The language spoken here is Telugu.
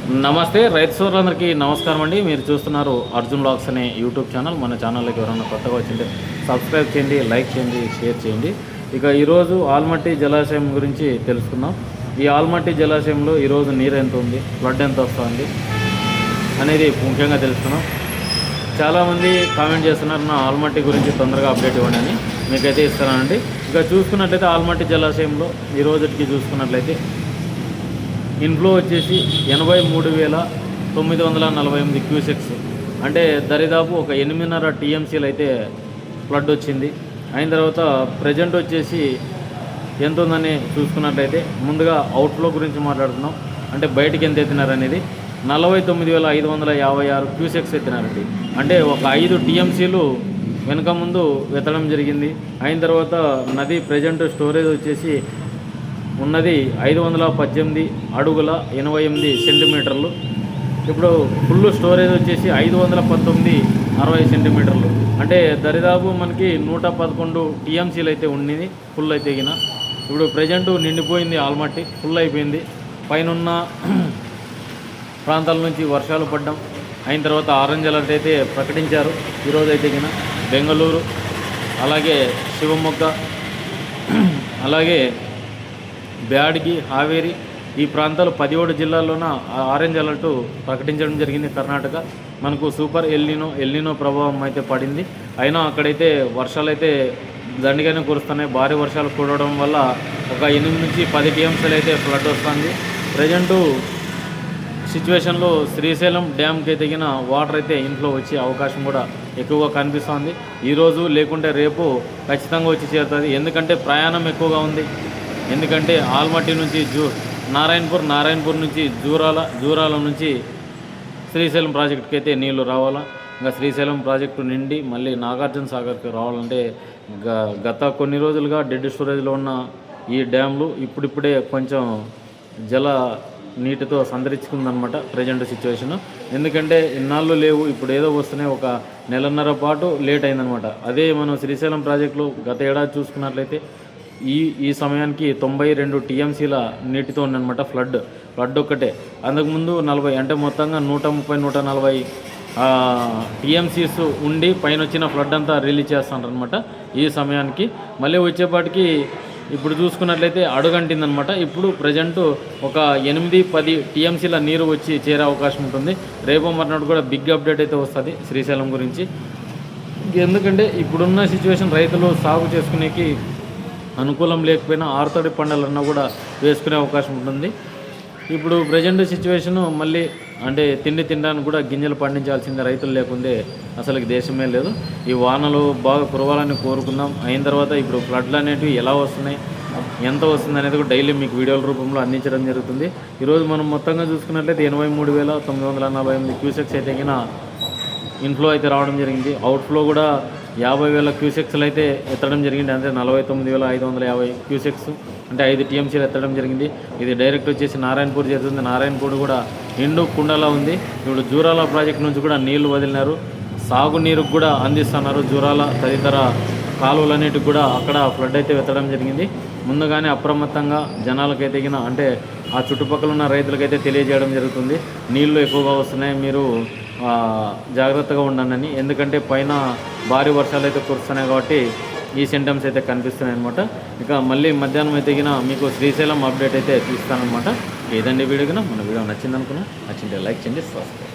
నమస్తే రైతు సోదరులందరికీ నమస్కారం అండి. మీరు చూస్తున్నారు అర్జున్ బ్లాగ్స్ అనే యూట్యూబ్ ఛానల్. మన ఛానల్లోకి ఎవరైనా కొత్తగా వచ్చింటే సబ్స్క్రైబ్ చేయండి, లైక్ చేయండి, షేర్ చేయండి. ఇక ఈరోజు ఆల్మట్టి జలాశయం గురించి తెలుసుకుందాం. ఈ ఆల్మట్టి జలాశయంలో ఈరోజు నీరు ఎంత ఉంది, ఫ్లడ్ ఎంత వస్తుంది అనేది ముఖ్యంగా తెలుసుకున్నాం. చాలామంది కామెంట్ చేస్తున్నారు నా ఆల్మట్టి గురించి తొందరగా అప్డేట్ ఇవ్వండి అని. మీకైతే ఇస్తానండి. ఇక చూసుకున్నట్లయితే ఆల్మట్టి జలాశయంలో ఈ రోజుకి చూసుకున్నట్లయితే ఇన్ఫ్లో వచ్చేసి 83,948 క్యూసెక్స్, అంటే దరిదాపు ఒక 8.5 టీఎంసీలు అయితే ఫ్లడ్ వచ్చింది. అయిన తర్వాత ప్రజెంట్ వచ్చేసి ఎంత ఉందని చూసుకున్నట్లయితే ముందుగా అవుట్ఫ్లో గురించి మాట్లాడుతున్నాం. అంటే బయటికి ఎంత ఎత్తినారు అనేది 49,556 క్యూసెక్స్ ఎత్తినారండి. అంటే ఒక 5 టీఎంసీలు వెనక ముందు ఎత్తడం జరిగింది. అయిన తర్వాత నది ప్రజెంట్ స్టోరేజ్ వచ్చేసి ఉన్నది 518 అడుగుల 88 సెంటీమీటర్లు. ఇప్పుడు ఫుల్ స్టోరేజ్ వచ్చేసి 519 60 సెంటీమీటర్లు. అంటే దరిదాపు మనకి 111 టీఎంసీలు అయితే ఉన్నది ఫుల్ అయితే గిన. ఇప్పుడు ప్రజెంట్ నిండిపోయింది, ఆల్మట్టి ఫుల్ అయిపోయింది. పైనున్న ప్రాంతాల నుంచి వర్షాలు పడ్డం, అయిన తర్వాత ఆరెంజ్ అలర్ట్ అయితే ప్రకటించారు ఈరోజు అయితే గిన. బెంగళూరు, అలాగే శివమొగ్గ, అలాగే బ్యాడ్గి, హావేరి ఈ ప్రాంతాలు 17 జిల్లాల్లోన ఆరెంజ్ అలర్టు ప్రకటించడం జరిగింది. కర్ణాటక మనకు సూపర్ ఎల్నినో ప్రభావం అయితే పడింది. అయినా అక్కడైతే వర్షాలు అయితే దండిగానే కురుస్తున్నాయి. భారీ వర్షాలు కురవడం వల్ల ఒక 8 నుంచి 10 టీఎంసీలు అయితే ఫ్లడ్ వస్తుంది. ప్రజెంటు సిచ్యువేషన్లో శ్రీశైలం డ్యామ్కి తగిన వాటర్ అయితే ఇంట్లో వచ్చే అవకాశం కూడా ఎక్కువగా కనిపిస్తుంది. ఈరోజు లేకుంటే రేపు ఖచ్చితంగా వచ్చి చేరుతుంది. ఎందుకంటే ప్రయాణం ఎక్కువగా ఉంది. ఎందుకంటే ఆల్మట్టి నుంచి నారాయణపూర్ నుంచి జూరాల నుంచి శ్రీశైలం ప్రాజెక్టుకి అయితే నీళ్లు రావాలా. ఇంకా శ్రీశైలం ప్రాజెక్టు నిండి మళ్ళీ నాగార్జున సాగర్కి రావాలంటే గత కొన్ని రోజులుగా డెడ్ స్టోరేజ్లో ఉన్న ఈ డ్యామ్లు ఇప్పుడిప్పుడే కొంచెం నీటితో సంతరించుకుందనమాట ప్రజెంట్ సిచ్యువేషను. ఎందుకంటే ఇన్నాళ్ళు లేవు, ఇప్పుడు ఏదో వస్తున్నాయి. ఒక నెలన్నర పాటు లేట్ అయిందనమాట. అదే మనం శ్రీశైలం ప్రాజెక్టులో గత ఏడాది చూసుకున్నట్లయితే ఈ సమయానికి 92 టీఎంసీల నీటితో ఉందన్నమాట ఫ్లడ్ ఒక్కటే. అంతకుముందు 40, అంటే మొత్తంగా 130-140 టీఎంసీస్ ఉండి పైన వచ్చిన ఫ్లడ్ అంతా రిలీజ్ చేస్తారనమాట. ఈ సమయానికి మళ్ళీ వచ్చేపాటికి ఇప్పుడు చూసుకున్నట్లయితే అడుగంటిందనమాట. ఇప్పుడు ప్రజెంట్ ఒక 8-10 టీఎంసీల నీరు వచ్చి చేరే అవకాశం ఉంటుంది. రేపు మర్నాడు కూడా బిగ్ అప్డేట్ అయితే వస్తుంది శ్రీశైలం గురించి. ఎందుకంటే ఇప్పుడున్న సిచ్యువేషన్ రైతులు సాగు చేసుకునేకి అనుకూలం లేకపోయినా ఆరుతడి పంటలన్నా కూడా వేసుకునే అవకాశం ఉంటుంది. ఇప్పుడు ప్రజెంట్ సిచ్యువేషను మళ్ళీ అంటే తిండి తినడానికి కూడా గింజలు పండించాల్సిందే. రైతులు లేకుండే అసలుకి దేశమే లేదు. ఈ వానలు బాగా కురవాలని కోరుకుందాం. అయిన తర్వాత ఇప్పుడు ఫ్లడ్లు అనేటివి ఎలా వస్తున్నాయి, ఎంత వస్తుంది అనేది కూడా డైలీ మీకు వీడియోల రూపంలో అందించడం జరుగుతుంది. ఈరోజు మనం మొత్తంగా చూసుకున్నట్లయితే 83,948 క్యూసెక్స్ అయితే కింద ఇన్ఫ్లో అయితే రావడం జరిగింది. అవుట్ఫ్లో కూడా 50,000 క్యూసెక్స్లు అయితే ఎత్తడం జరిగింది. అంటే 49,550 క్యూసెక్స్, అంటే 5 టీఎంసీలు ఎత్తడం జరిగింది. ఇది డైరెక్ట్ వచ్చేసి నారాయణపూర్ చేరుతుంది. నారాయణపూర్ కూడా నిండు కుండలా ఉంది. ఇప్పుడు జూరాల ప్రాజెక్ట్ నుంచి కూడా నీళ్లు వదిలినారు. సాగునీరుకు కూడా అందిస్తున్నారు. జూరాల తదితర కాలువలన్నిటికి కూడా అక్కడ ఫ్లడ్ అయితే ఎత్తడం జరిగింది. ముందుగానే అప్రమత్తంగా జనాలకైతే అంటే ఆ చుట్టుపక్కల ఉన్న రైతులకైతే తెలియజేయడం జరుగుతుంది. నీళ్లు ఎక్కువగా వస్తున్నాయి, మీరు జాగ్రత్తగా ఉండండి. ఎందుకంటే పైన భారీ వర్షాలు అయితే కురుస్తున్నాయి కాబట్టి ఈ సింటమ్స్ అయితే కనిపిస్తున్నాయి అనమాట. ఇక మళ్ళీ మధ్యాహ్నం అయితే మీకు శ్రీశైలం అప్డేట్ అయితే తీస్తానమాట. ఏదండి వీడియో మన వీడియో నచ్చింది నచ్చింటే లైక్ చేయండి, సబ్స్క్రైబ్.